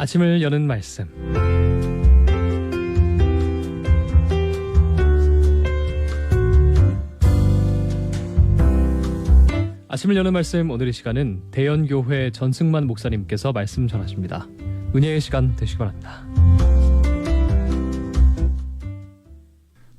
아침을 여는 말씀. 아침을 여는 말씀, 오늘의 시간은 대연교회 전승만 목사님께서 말씀 전하십니다. 은혜의 시간 되시기 바랍니다.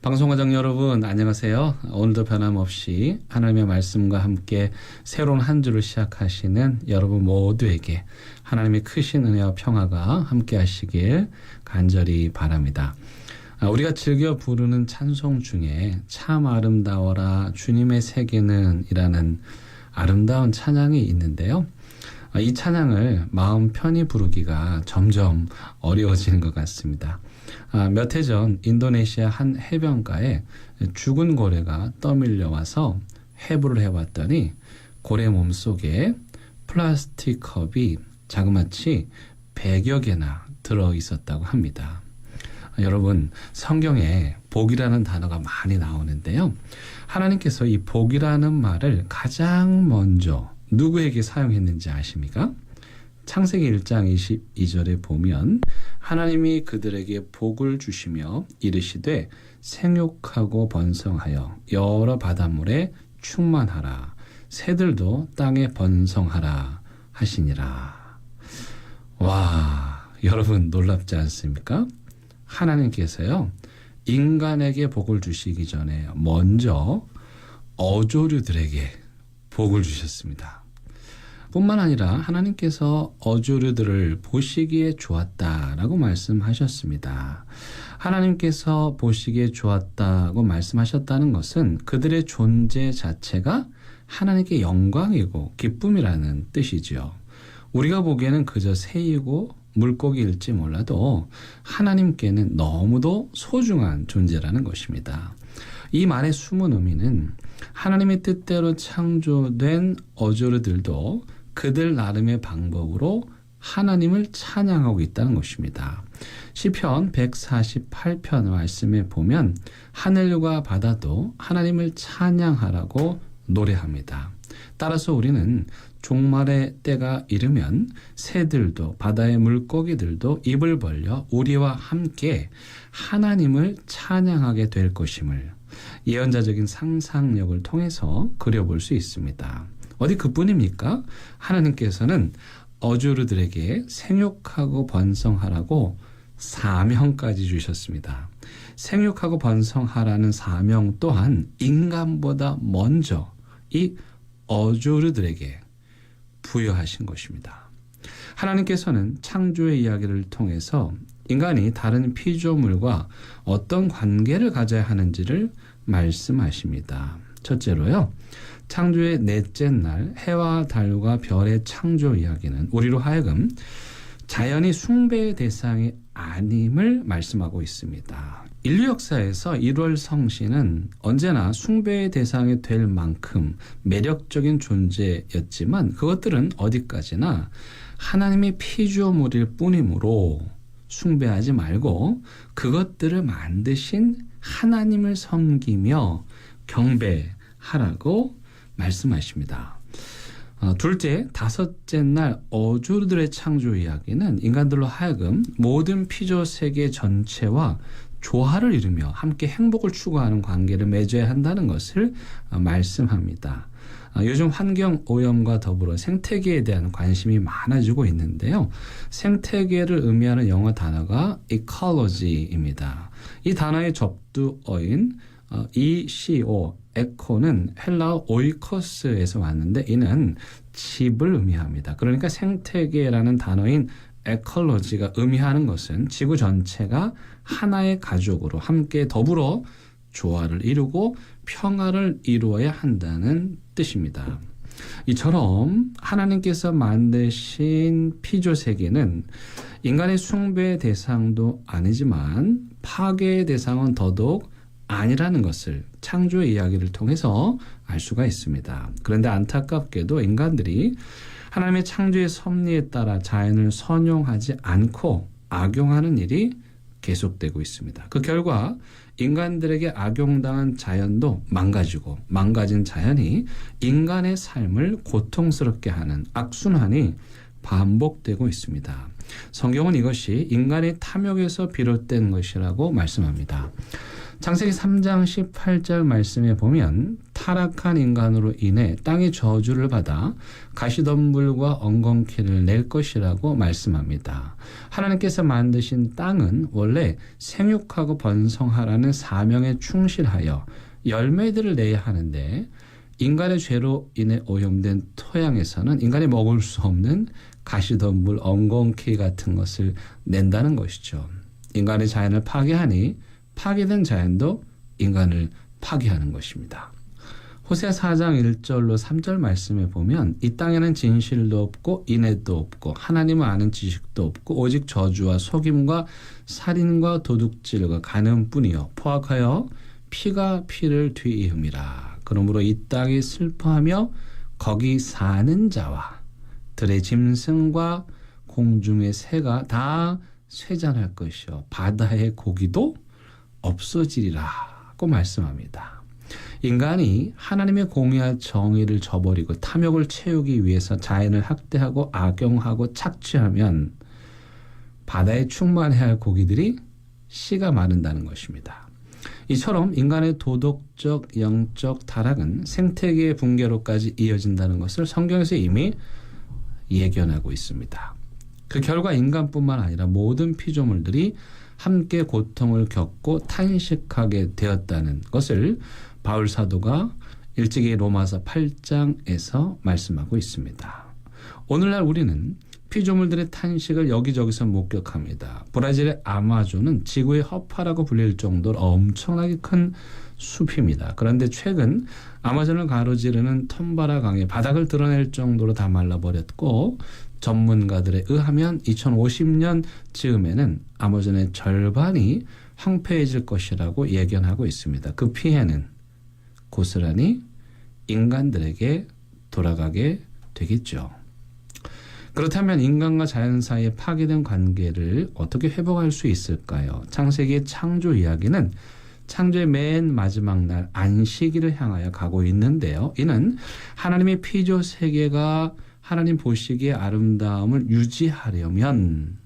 방송가족 여러분 안녕하세요. 오늘도 변함없이 하나님의 말씀과 함께 새로운 한 주를 시작하시는 여러분 모두에게 하나님의 크신 은혜와 평화가 함께 하시길 간절히 바랍니다. 우리가 즐겨 부르는 찬송 중에 참 아름다워라 주님의 세계는 이라는 아름다운 찬양이 있는데요. 이 찬양을 마음 편히 부르기가 점점 어려워지는 것 같습니다. 몇 해 전 인도네시아 한 해변가에 죽은 고래가 떠밀려 와서 해부를 해봤더니 고래 몸속에 플라스틱 컵이 자그마치 100여 개나 들어있었다고 합니다. 여러분, 성경에 복이라는 단어가 많이 나오는데요. 하나님께서 이 복이라는 말을 가장 먼저 누구에게 사용했는지 아십니까? 창세기 1장 22절에 보면 하나님이 그들에게 복을 주시며 이르시되 생육하고 번성하여 여러 바닷물에 충만하라 새들도 땅에 번성하라 하시니라. 와, 여러분 놀랍지 않습니까? 하나님께서요 인간에게 복을 주시기 전에 먼저 어조류들에게 복을 주셨습니다. 뿐만 아니라 하나님께서 어조류들을 보시기에 좋았다라고 말씀하셨습니다. 하나님께서 보시기에 좋았다고 말씀하셨다는 것은 그들의 존재 자체가 하나님께 영광이고 기쁨이라는 뜻이죠. 우리가 보기에는 그저 새이고 물고기일지 몰라도 하나님께는 너무도 소중한 존재라는 것입니다. 이 말의 숨은 의미는 하나님의 뜻대로 창조된 어조류들도 그들 나름의 방법으로 하나님을 찬양하고 있다는 것입니다. 시편 148편 말씀에 보면 하늘과 바다도 하나님을 찬양하라고 노래합니다. 따라서 우리는 종말의 때가 이르면 새들도 바다의 물고기들도 입을 벌려 우리와 함께 하나님을 찬양하게 될 것임을 예언자적인 상상력을 통해서 그려볼 수 있습니다. 어디 그뿐입니까? 하나님께서는 어조류들에게 생육하고 번성하라고 사명까지 주셨습니다. 생육하고 번성하라는 사명 또한 인간보다 먼저 이 어조류들에게 부여하신 것입니다. 하나님께서는 창조의 이야기를 통해서 인간이 다른 피조물과 어떤 관계를 가져야 하는지를 말씀하십니다. 첫째로요, 창조의 넷째 날 해와 달과 별의 창조 이야기는 우리로 하여금 자연이 숭배의 대상이 아님을 말씀하고 있습니다. 인류 역사에서 1월 성신은 언제나 숭배의 대상이 될 만큼 매력적인 존재였지만 그것들은 어디까지나 하나님의 피조물일 뿐이므로 숭배하지 말고 그것들을 만드신 하나님을 섬기며 경배하라고 말씀하십니다. 둘째, 다섯째 날 어조류들의 창조 이야기는 인간들로 하여금 모든 피조세계 전체와 조화를 이루며 함께 행복을 추구하는 관계를 맺어야 한다는 것을 말씀합니다. 요즘 환경 오염과 더불어 생태계에 대한 관심이 많아지고 있는데요. 생태계를 의미하는 영어 단어가 ecology입니다. 이 단어의 접두어인 ECO, 에코는 헬라어 오이코스에서 왔는데 이는 집을 의미합니다. 그러니까 생태계라는 단어인 에컬로지가 의미하는 것은 지구 전체가 하나의 가족으로 함께 더불어 조화를 이루고 평화를 이루어야 한다는 뜻입니다. 이처럼 하나님께서 만드신 피조세계는 인간의 숭배의 대상도 아니지만 파괴의 대상은 더더욱 아니라는 것을 창조의 이야기를 통해서 알 수가 있습니다. 그런데 안타깝게도 인간들이 하나님의 창조의 섭리에 따라 자연을 선용하지 않고 악용하는 일이 계속되고 있습니다. 그 결과 인간들에게 악용당한 자연도 망가지고 망가진 자연이 인간의 삶을 고통스럽게 하는 악순환이 반복되고 있습니다. 성경은 이것이 인간의 탐욕에서 비롯된 것이라고 말씀합니다. 창세기 3장 18절 말씀에 보면 타락한 인간으로 인해 땅이 저주를 받아 가시덤불과 엉겅퀴를 낼 것이라고 말씀합니다. 하나님께서 만드신 땅은 원래 생육하고 번성하라는 사명에 충실하여 열매들을 내야 하는데 인간의 죄로 인해 오염된 토양에서는 인간이 먹을 수 없는 가시덤불, 엉겅퀴 같은 것을 낸다는 것이죠. 인간의 자연을 파괴하니 파괴된 자연도 인간을 파괴하는 것입니다. 호세 4장 1절로 3절 말씀에 보면 이 땅에는 진실도 없고 인애도 없고 하나님을 아는 지식도 없고 오직 저주와 속임과 살인과 도둑질과 간음뿐이요 포악하여 피가 피를 뒤이음이라. 그러므로 이 땅이 슬퍼하며 거기 사는 자와 들의 짐승과 공중의 새가 다 쇠잔할 것이요 바다의 고기도 없어지리라고 말씀합니다. 인간이 하나님의 공의와 정의를 저버리고 탐욕을 채우기 위해서 자연을 학대하고 악용하고 착취하면 바다에 충만해야 할 고기들이 씨가 마른다는 것입니다. 이처럼 인간의 도덕적, 영적 타락은 생태계의 붕괴로까지 이어진다는 것을 성경에서 이미 예견하고 있습니다. 그 결과 인간뿐만 아니라 모든 피조물들이 함께 고통을 겪고 탄식하게 되었다는 것을 바울 사도가 일찍이 로마서 8장에서 말씀하고 있습니다. 오늘날 우리는 피조물들의 탄식을 여기저기서 목격합니다. 브라질의 아마존은 지구의 허파라고 불릴 정도로 엄청나게 큰 숲입니다. 그런데 최근 아마존을 가로지르는 텀바라 강의 바닥을 드러낼 정도로 다 말라버렸고 전문가들에 의하면 2050년 즈음에는 아마존의 절반이 황폐해질 것이라고 예견하고 있습니다. 그 피해는 고스란히 인간들에게 돌아가게 되겠죠. 그렇다면 인간과 자연 사이에 파괴된 관계를 어떻게 회복할 수 있을까요? 창세기의 창조 이야기는 창조의 맨 마지막 날 안식일을 향하여 가고 있는데요. 이는 하나님의 피조 세계가 하나님 보시기에 아름다움을 유지하려면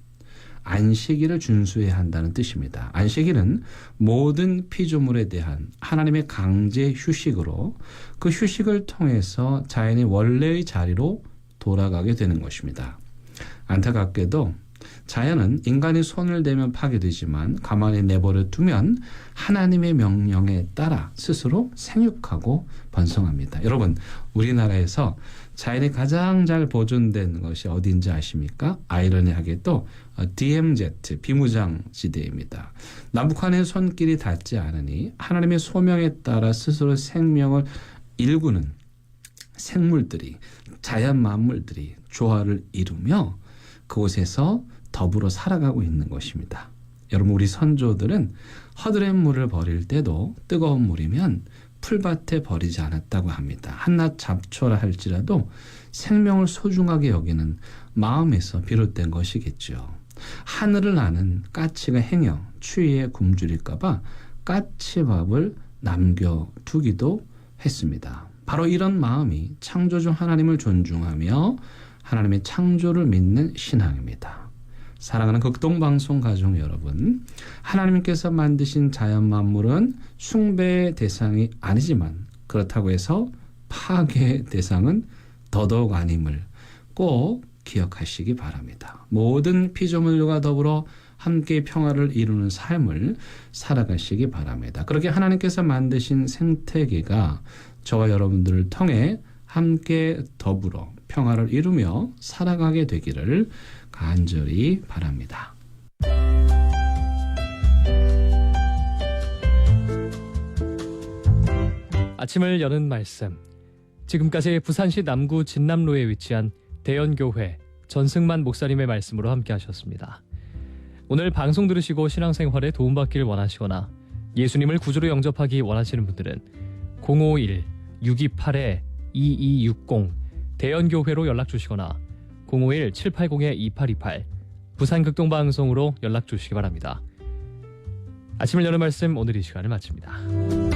안식일을 준수해야 한다는 뜻입니다. 안식일은 모든 피조물에 대한 하나님의 강제 휴식으로 그 휴식을 통해서 자연이 원래의 자리로 돌아가게 되는 것입니다. 안타깝게도 자연은 인간이 손을 대면 파괴되지만 가만히 내버려 두면 하나님의 명령에 따라 스스로 생육하고 번성합니다. 여러분, 우리나라에서 자연이 가장 잘 보존된 것이 어디인지 아십니까? 아이러니하게도 DMZ, 비무장지대입니다. 남북한의 손길이 닿지 않으니 하나님의 소명에 따라 스스로 생명을 일구는 생물들이, 자연 만물들이 조화를 이루며 그곳에서 더불어 살아가고 있는 것입니다. 여러분, 우리 선조들은 허드렛 물을 버릴 때도 뜨거운 물이면 풀밭에 버리지 않았다고 합니다. 한낱 잡초라 할지라도 생명을 소중하게 여기는 마음에서 비롯된 것이겠죠. 하늘을 나는 까치가 행여 추위에 굶주릴까 봐 까치밥을 남겨두기도 했습니다. 바로 이런 마음이 창조주 하나님을 존중하며 하나님의 창조를 믿는 신앙입니다. 사랑하는 극동방송 가족 여러분, 하나님께서 만드신 자연 만물은 숭배의 대상이 아니지만 그렇다고 해서 파괴의 대상은 더더욱 아님을 꼭 기억하시기 바랍니다. 모든 피조물과 더불어 함께 평화를 이루는 삶을 살아가시기 바랍니다. 그렇게 하나님께서 만드신 생태계가 저와 여러분들을 통해 함께 더불어 평화를 이루며 살아가게 되기를 간절히 바랍니다. 아침을 여는 말씀. 지금까지 부산시 남구 진남로에 위치한 대연교회 전승만 목사님의 말씀으로 함께 하셨습니다. 오늘 방송 들으시고 신앙생활에 도움받기를 원하시거나 예수님을 구주로 영접하기 원하시는 분들은 051-628-2260 대연교회로 연락주시거나 051-780-2828 부산극동방송으로 연락주시기 바랍니다. 아침을 여는 말씀, 오늘 이 시간을 마칩니다.